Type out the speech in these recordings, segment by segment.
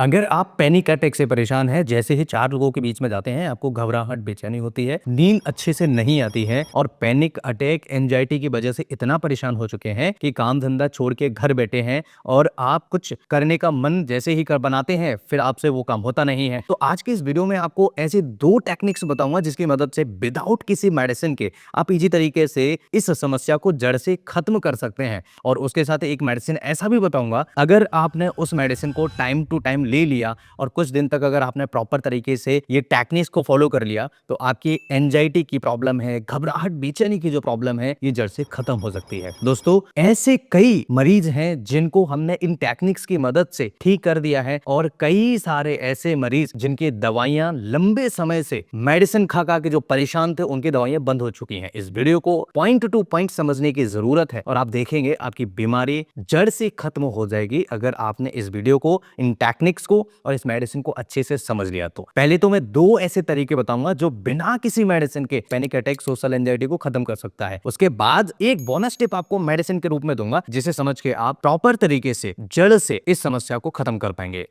अगर आप panic attack से परेशान हैं, जैसे ही 4 लोगों के बीच में जाते हैं, आपको घबराहट, बेचैनी होती है, नींद अच्छे से नहीं आती है और पैनिक अटैक, एंजाइटी की वजह से इतना परेशान हो चुके हैं कि काम धंधा छोड़ के घर बैठे हैं और आप कुछ करने का मन जैसे ही कर बनाते हैं, फिर आपसे वो काम होता नहीं है। तो आज के इस वीडियो में आपको ऐसे 2 टेक्निक्स बताऊंगा जिसकी मदद से विदाउट किसी मेडिसिन के आप इजी तरीके से इस समस्या को जड़ से खत्म कर सकते हैं। और उसके साथ एक मेडिसिन ऐसा भी बताऊंगा, अगर आपने उस मेडिसिन को टाइम टू टाइम ले लिया और कुछ दिन तक अगर आपने प्रॉपर तरीके से ये टेक्निक्स को फॉलो कर लिया, तो आपकी एंजाइटी की प्रॉब्लम है, घबराहट, बेचैनी की जो प्रॉब्लम है, ये जड़ से खत्म हो सकती है। दोस्तों, ऐसे कई मरीज हैं जिनको हमने इन टेक्निक्स की मदद से ठीक कर दिया है और कई सारे ऐसे मरीज जिनकी दवाइयां लंबे समय से मेडिसिन खा खा के जो परेशान थे, उनकी दवाइयां बंद हो चुकी हैं। इस वीडियो को पॉइंट टू पॉइंट समझने की जरूरत है और आप देखेंगे आपकी बीमारी जड़ से खत्म हो जाएगी अगर आपने इस वीडियो को, इन टेक्निक्स को और इस मेडिसिन को अच्छे से समझ लिया। तो पहले तो मैं 2 ऐसे तरीके बताऊंगा जो बिना किसी मेडिसिन के पैनिक अटैक, सोशल एंजाइटी को खत्म कर सकता है। उसके बाद एक बोनस टिप आपको मेडिसिन के रूप में दूंगा जिसे समझ के आप प्रॉपर तरीके से जड़ से इस समस्या को खत्म कर पाएंगे।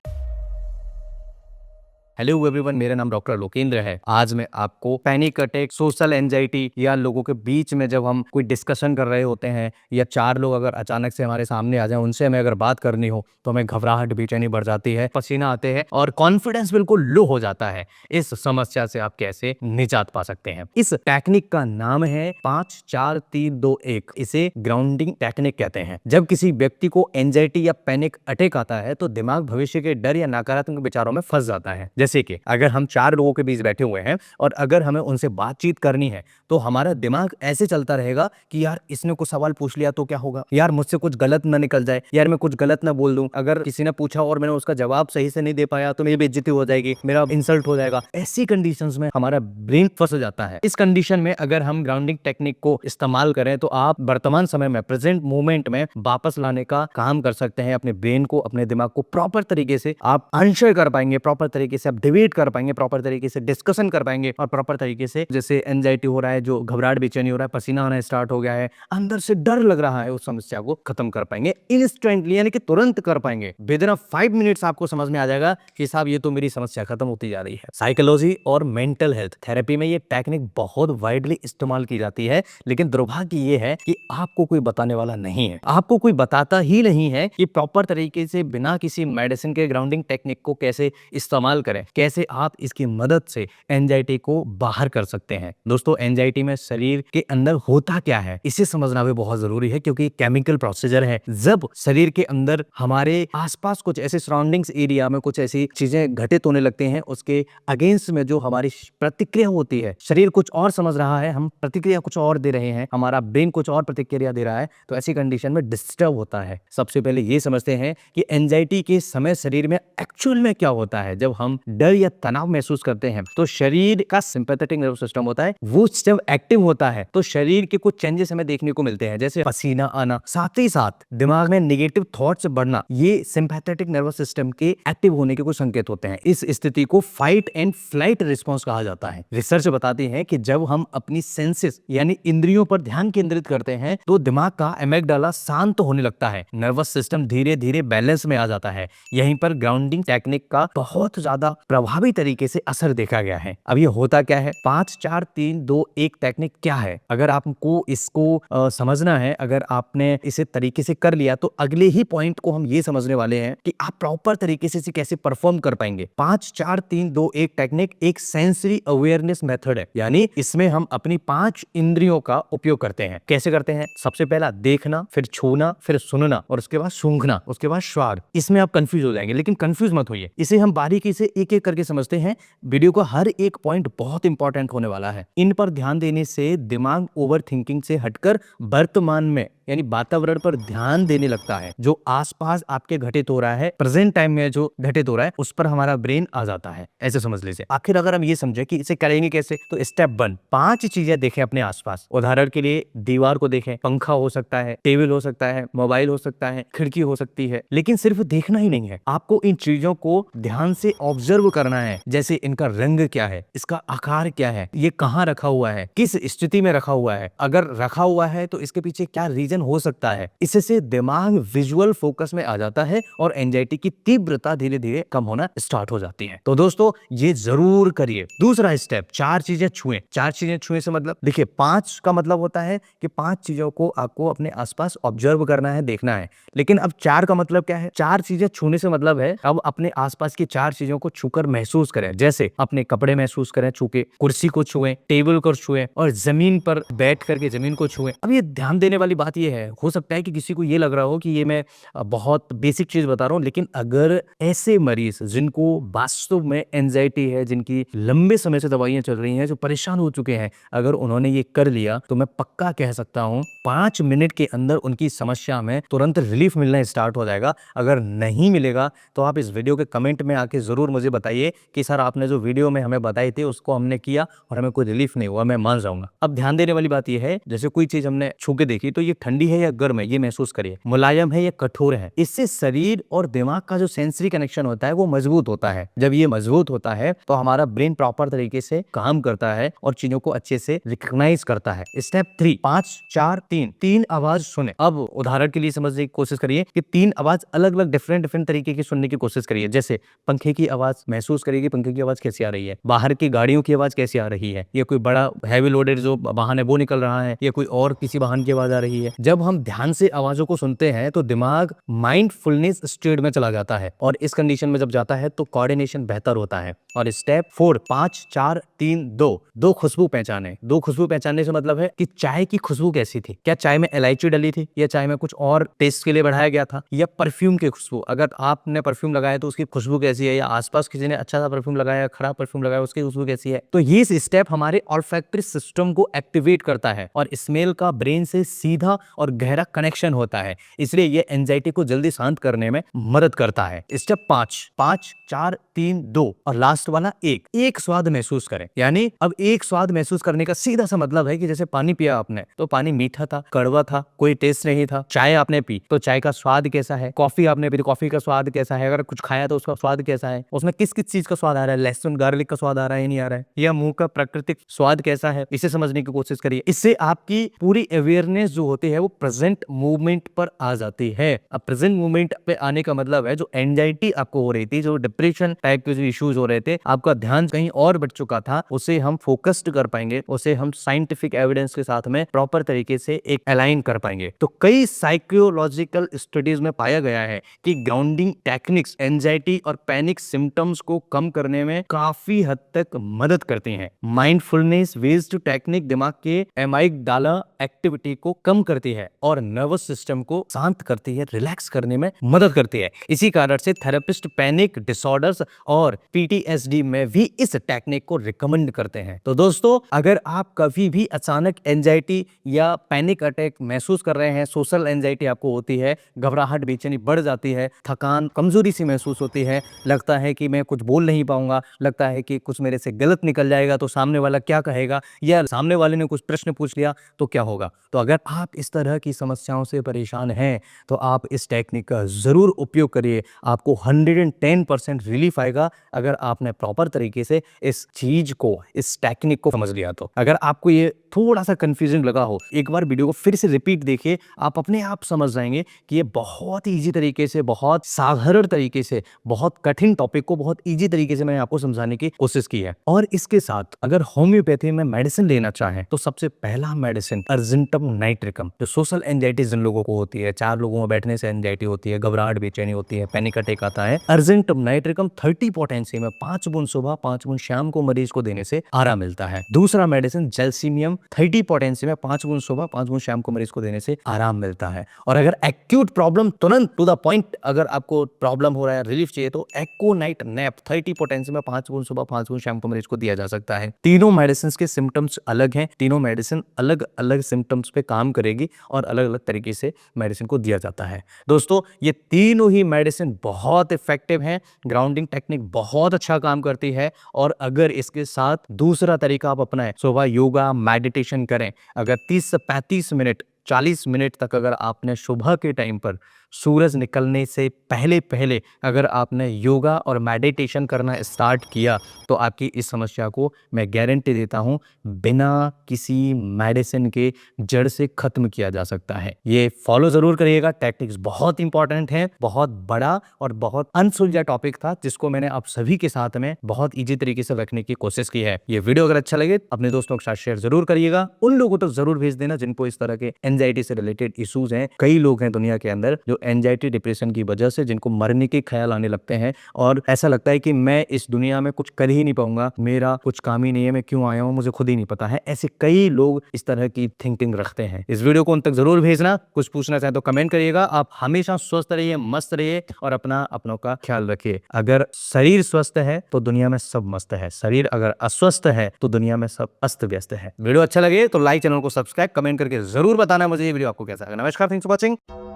हेलो एवरीवन, मेरा नाम डॉक्टर लोकेंद्र है। आज मैं आपको पैनिक अटैक, सोशल एंजाइटी या लोगों के बीच में जब हम कोई डिस्कशन कर रहे होते हैं या 4 लोग अगर अचानक से हमारे सामने आ जाएं, उनसे हमें अगर बात करनी हो तो हमें घबराहट, बेचैनी बढ़ जाती है, पसीना आते हैं और कॉन्फिडेंस बिल्कुल लो हो जाता है। इस समस्या से आप कैसे निजात पा सकते हैं? इस टेक्निक का नाम है 5 4 3 2 1। इसे ग्राउंडिंग टेक्निक कहते हैं। जब किसी व्यक्ति को एंजाइटी या पैनिक अटैक आता है तो दिमाग भविष्य के डर या नकारात्मक विचारों में फंस जाता है। जैसे कि अगर हम 4 लोगों के बीच बैठे हुए हैं और अगर हमें उनसे बातचीत करनी है तो हमारा दिमाग ऐसे चलता रहेगा कि यार इसने कुछ सवाल पूछ लिया तो क्या होगा, यार मुझसे कुछ गलत ना निकल जाए, यार मैं कुछ गलत ना बोल दूं, अगर किसी ने पूछा और मैंने उसका जवाब सही से नहीं दे पाया तो मेरी बेइज्जती हो जाएगी, मेरा इंसल्ट हो जाएगा। ऐसी कंडीशंस में हमारा ब्रेन फंस जाता है। इस कंडीशन में अगर हम ग्राउंडिंग टेक्निक को इस्तेमाल करें तो आप वर्तमान समय में, प्रेजेंट मोमेंट में वापस लाने का काम कर सकते हैं। अपने ब्रेन को, अपने दिमाग को प्रॉपर तरीके से आप आंसर कर पाएंगे, प्रॉपर तरीके से आप डिबेट कर पाएंगे, प्रॉपर तरीके से डिस्कशन कर पाएंगे और प्रॉपर तरीके से, जैसे एंजाइटी हो रहा है, जो घबराहट, बेचैनी हो रहा है, पसीना आना स्टार्ट हो गया है, अंदर से डर लग रहा है, उस समस्या को खत्म कर पाएंगे इंस्टेंटली, यानी कि तुरंत कर पाएंगे। विद इन 5 मिनट्स आपको समझ में आ जाएगा कि साहब ये तो मेरी समस्या खत्म होती जा रही है। साइकोलॉजी और मेंटल हेल्थ थेरेपी में ये टेक्निक बहुत वाइडली इस्तेमाल की जाती है, लेकिन दुर्भाग्य ये है कि आपको कोई बताने वाला नहीं है, आपको कोई बताता ही नहीं है कि प्रॉपर तरीके से बिना किसी मेडिसिन के ग्राउंडिंग टेक्निक को कैसे इस्तेमाल करें, कैसे आप इसकी मदद से एंजाइटी को बाहर कर सकते हैं। दोस्तों, एंजाइटी में शरीर के अंदर होता क्या है, इसे समझना भी बहुत जरूरी है, क्योंकि केमिकल प्रोसीजर है। जब शरीर के अंदर हमारे आसपास कुछ ऐसे सराउंडिंग्स एरिया में कुछ ऐसी चीजें घटित होने लगते हैं, उसके अगेंस्ट में जो हमारी प्रतिक्रिया होती है, शरीर कुछ और समझ रहा है, हम प्रतिक्रिया कुछ और दे रहे हैं, हमारा ब्रेन कुछ और प्रतिक्रिया दे रहा है, तो ऐसी कंडीशन में डिस्टर्ब होता है। सबसे पहले ये समझते हैं कि एंजाइटी के समय शरीर में एक्चुअल में क्या होता है। जब हम डर या तनाव महसूस करते हैं तो शरीर का सिंपैथेटिक नर्वस सिस्टम होता है, वो जब एक्टिव होता है तो शरीर के कुछ चेंजेस हमें देखने को मिलते हैं, जैसे पसीना आना, साथ ही साथ दिमाग में नेगेटिव थॉट्स बढ़ना। ये सिंपैथेटिक नर्वस सिस्टम के एक्टिव होने के कुछ संकेत होते हैं। इस स्थिति को फाइट एंड फ्लाइट रिस्पॉन्स कहा जाता है। रिसर्च बताती है कि जब हम अपनी सेंसेस यानी इंद्रियों पर ध्यान केंद्रित करते हैं तो दिमाग का एमिगडाला शांत होने लगता है, नर्वस सिस्टम धीरे धीरे बैलेंस में आ जाता है। यहीं पर ग्राउंडिंग टेक्निक का बहुत ज्यादा प्रभावी तरीके से असर देखा गया है। अब ये होता क्या है, 5 4 3 2 1 टेक्निक क्या है? अगर आपको इसको समझना है, अगर आपने इसे तरीके से कर लिया, तो अगले ही पॉइंट को हम ये समझने वाले हैं कि आप प्रॉपर तरीके से इसे कैसे परफॉर्म कर पाएंगे। 5 4 3 2 1 टेक्निक एक सेंसरी अवेयरनेस मेथड है, यानी इसमें हम अपनी 5 इंद्रियों का उपयोग करते हैं। कैसे करते हैं? सबसे पहला देखना, फिर छूना, फिर सुनना और उसके बाद सूंघना, उसके बाद स्वाद। इसमें आप कंफ्यूज हो जाएंगे, लेकिन कंफ्यूज मत होइए, इसे हम बारीकी से एक एक करके समझते हैं। वीडियो का हर एक पॉइंट बहुत इंपॉर्टेंट होने वाला है। इन पर ध्यान देने से दिमाग ओवर थिंकिंग से हटकर वर्तमान में यानी वातावरण पर ध्यान देने लगता है। जो आसपास आपके घटित हो रहा है, प्रेजेंट टाइम में जो घटित हो रहा है, उस पर हमारा ब्रेन आ जाता है। ऐसे समझ लीजिए। आखिर अगर हम ये समझे कि इसे करेंगे कैसे, तो स्टेप 1, 5 चीजें देखें अपने आसपास। उदाहरण के लिए दीवार को देखें, पंखा हो सकता है, टेबल हो सकता है, मोबाइल हो सकता है, खिड़की हो सकती है, लेकिन सिर्फ देखना ही नहीं है, आपको इन चीजों को ध्यान से ऑब्जर्व ऑब्जर्व करना है, जैसे इनका रंग क्या है, इसका आकार क्या है, ये कहाँ रखा हुआ है, किस स्थिति में रखा हुआ है, अगर रखा हुआ है तो इसके पीछे क्या रीजन हो सकता है। इससे दिमाग विजुअल फोकस में आ जाता है और एंजाइटी की तीव्रता धीरे धीरे कम होना स्टार्ट हो जाती है। तो दोस्तों ये जरूर करिए। दूसरा स्टेप, 4 चीजें छुएं। 4 चीजें छुएं से मतलब देखिए 5 का मतलब होता है कि 5 चीजों को आपको अपने आसपास ऑब्जर्व करना है, देखना है। लेकिन अब 4 का मतलब क्या है? 4 चीजें छूने से मतलब है अब अपने आसपास की 4 चीजों को छूकर महसूस करें। जैसे अपने कपड़े महसूस करें छू के, कुर्सी को छुएं, टेबल को छुएं और जमीन पर बैठ करके जमीन को छुएं। अब ये ध्यान देने वाली बात ये है, हो सकता है कि किसी को ये लग रहा हो कि ये मैं बहुत बेसिक चीज बता रहा हूं, लेकिन अगर ऐसे मरीज जिनको वास्तव में एंजाइटी है, जिनकी लंबे समय से दवाइयां चल रही हैं, जो परेशान हो चुके हैं, अगर उन्होंने ये कर लिया तो मैं पक्का कह सकता हूं 5 मिनट के अंदर उनकी समस्या में तुरंत रिलीफ मिलना स्टार्ट हो जाएगा। अगर नहीं मिलेगा तो आप इस वीडियो के कमेंट में आके जरूर मुझे बताइए कि सर आपने जो वीडियो में हमें बताई थी उसको हमने किया और हमें कोई रिलीफ नहीं हुआ, मैं मान जाऊंगा। अब ध्यान देने वाली बात यह है, जैसे कोई चीज हमने छू के देखी तो ये ठंडी है या गर्म है ये महसूस करिए, मुलायम है या कठोर है। इससे शरीर और दिमाग का जो सेंसरी कनेक्शन होता है वो मजबूत होता है। जब ये मजबूत होता है तो हमारा ब्रेन प्रॉपर तरीके से काम करता है और चीजों को अच्छे से रिकॉग्नाइज करता है। स्टेप 3, 5 4 3, 3 आवाज सुने। अब उदाहरण के लिए समझने की कोशिश करिए कि 3 आवाज अलग अलग डिफरेंट तरीके की सुनने की कोशिश करिए। जैसे पंखे की आवाज महसूस करिए कि पंखे की आवाज कैसी आ रही है, बाहर की गाड़ियों की आवाज कैसी आ रही है, या कोई बड़ा हैवी लोडेड जो वाहन है वो निकल रहा है, या कोई और किसी वाहन की आवाज आ रही है। जब हम ध्यान से आवाजों को सुनते हैं तो दिमाग माइंडफुलनेस स्टेट में चला जाता है और इस कंडीशन में जब जाता है तो कोऑर्डिनेशन बेहतर होता है। और स्टेप 4, 5 4 3 2, 2 खुशबू पहचाने। 2 खुशबू पहचानने से मतलब है कि चाय की खुशबू कैसी थी, क्या चाय में इलायची डली थी, या चाय में कुछ और टेस्ट के लिए बढ़ाया गया था, या परफ्यूम की खुशबू, अगर आपने परफ्यूम लगाया तो उसकी खुशबू कैसी है, या आसपास किसी ने अच्छा सा परफ्यूम लगाया, खराब परफ्यूम लगाया, उसकी खुशबू कैसी है। तो ये स्टेप हमारे ऑल्फैक्टरी सिस्टम को एक्टिवेट करता है और स्मेल का ब्रेन से सीधा और गहरा कनेक्शन होता है, इसलिए ये एंजाइटी को जल्दी शांत करने में मदद करता है। स्टेप 5, 5 4 3 2 और लास्ट वाला 1 स्वाद महसूस करें। यानी अब एक स्वाद महसूस करने का सीधा सा मतलब है कि जैसे पानी पिया आपने तो पानी मीठा था, कड़वा था, कोई टेस्ट नहीं था। चाय आपने पी तो चाय का स्वाद कैसा है, कॉफी आपने पी तो कॉफी का स्वाद कैसा है, अगर कुछ खाया तो उसका स्वाद कैसा है, उसमें किस किस चीज का स्वाद आ रहा है, लहसुन गार्लिक का स्वाद आ रहा है नहीं आ रहा है, या मुंह का प्राकृतिक स्वाद कैसा है, इसे समझने की कोशिश करिए। इससे आपकी पूरी अवेयरनेस जो होती है वो प्रेजेंट मूवमेंट पर आ जाती है। अब प्रेजेंट मूवमेंट पे आने का मतलब है जो एंजाइटी आपको हो रही थी, जो डिप्रेशन टाइप के जो इश्यूज हो रहे थे, आपका ध्यान कहीं और बढ़ चुका था, उसे हम फोकस्ड कर पाएंगे, उसे हम साइंटिफिक एविडेंस के साथ में प्रॉपर तरीके से एक अलाइन कर पाएंगे। तो कई साइकोलॉजिकल स्टडीज में पाया गया है कि ग्राउंडिंग टेक्निक्स एंजाइटी और पैनिक सिम्टम्स को कम करने में काफी हद तक मदद करती हैं। माइंडफुलनेस बेस्ड टेक्निक दिमाग के एमाइगडाला एक्टिविटी को कम करती है और नर्वस सिस्टम को शांत करती है, रिलैक्स करने में मदद करती है। इसी कारण से थेरेपिस्ट पैनिक डिसऑर्डर्स और पीटीएसडी में भी इस टेक्निक को रिकमेंड करते हैं। तो दोस्तों अगर आप कभी भी अचानक एंजाइटी या पैनिक अटैक महसूस कर रहे हैं, सोशल एंजाइटी आपको होती है, घबराहट बेचैनी बढ़ जाती है, थकान कमजोरी सी महसूस होती है, लगता है कि मैं कुछ बोल नहीं पाऊंगा, लगता है कि कुछ मेरे से गलत निकल जाएगा तो सामने वाला क्या कहेगा, या सामने वाले ने कुछ प्रश्न पूछ लिया तो क्या होगा, तो अगर आप इस तरह की समस्याओं से परेशान हैं तो आप इस टेक्निक का जरूर उपयोग करिए। आपको 110% रिलीफ आएगा अगर आपने प्रॉपर तरीके से इस चीज को, इस टेक्निक को समझ लिया। तो अगर आपको ये थोड़ा सा कंफ्यूजिंग लगा हो, एक बार वीडियो को फिर से रिपीट देखिए, आप अपने आप समझ जाएंगे कि ये बहुत इजी तरीके से, बहुत साधारण तरीके से, बहुत कठिन टॉपिक को बहुत इजी तरीके से मैंने आपको समझाने की कोशिश की है। और इसके साथ अगर होम्योपैथी में मेडिसिन लेना चाहें तो सबसे पहला मेडिसिन अर्जेंटम नाइट्रिकम, जो सोशल एंजाइटी जिन लोगों को होती है, 4 लोगों में बैठने से एंजाइटी होती है, घबराहट बेचैनी होती है, पैनिक अटैक आता है, अर्जेंटम नाइट्रिकम 30 पोटेंसी में 5 बूंद सुबह 5 बूंद शाम को मरीज को देने से आराम मिलता है। दूसरा मेडिसिन जेल्सीमियम 30 पोटेंसी में 5 बूंद सुबह 5 बूंद शाम को मरीज को देने से आराम मिलता है। और अगर एक्यूट प्रॉब्लम, तुरंत टू द पॉइंट अगर आपको प्रॉब्लम हो रहा है, रिलीफ चाहिए, तो एक्कोनाइट नैप 30 पोटेंसी में 5 बूंद सुबह 5 बूंद शाम को मरीज को दिया जा सकता है। तीनों मेडिसिन के सिम्टम्स अलग हैं, तीनों मेडिसिन अलग अलग सिम्टम्स पे काम करेगी और अलग अलग तरीके से मेडिसिन को दिया जाता है। दोस्तों ये तीनों ही मेडिसिन बहुत इफेक्टिव हैं, ग्राउंडिंग टेक्निक बहुत अच्छा काम करती है, और अगर इसके साथ दूसरा तरीका आप अपनाएं, सुबह योगा मेडिटेशन करें, अगर 30 से 35 मिनट 40 मिनट तक अगर आपने सुबह के टाइम पर सूरज निकलने से पहले पहले अगर आपने योगा और मेडिटेशन करना स्टार्ट किया तो आपकी इस समस्या को मैं गारंटी देता हूँ बिना किसी मेडिसिन के जड़ से खत्म किया जा सकता है। ये फॉलो जरूर करिएगा, टेक्निक्स बहुत इंपॉर्टेंट हैं। बहुत बड़ा और बहुत अनसुलझा टॉपिक था जिसको मैंने आप सभी के साथ में बहुत इजी तरीके से रखने की कोशिश की है। ये वीडियो अगर अच्छा लगे अपने दोस्तों के साथ शेयर जरूर करिएगा, उन लोगों तक जरूर भेज देना जिनको इस तरह के एंजाइटी से रिलेटेड इश्यूज हैं। कई लोग हैं दुनिया के अंदर जो एंजाइटी डिप्रेशन की वजह से जिनको मरने के ख्याल आने लगते हैं और ऐसा लगता है कि मैं इस दुनिया में कुछ कर ही नहीं पाऊंगा, मेरा कुछ काम ही नहीं है, मैं क्यों आया हूं मुझे खुद ही नहीं पता है। ऐसे कई लोग इस तरह की थिंकिंग रखते हैं। इस वीडियो को उन तक जरूर भेजना। कुछ पूछना चाहें तो कमेंट करिएगा। आप हमेशा स्वस्थ रहिए, मस्त रहिए और अपनों का ख्याल रखिए। अगर शरीर स्वस्थ है तो दुनिया में सब मस्त है, शरीर अगर अस्वस्थ है तो दुनिया में सब अस्त व्यस्त है। वीडियो अच्छा लगे तो लाइक, चैनल को सब्सक्राइब, कमेंट करके जरूर बताना मुझे ये वीडियो आपको कैसा लगा। नमस्कार, थैंक्स फॉर वॉचिंग।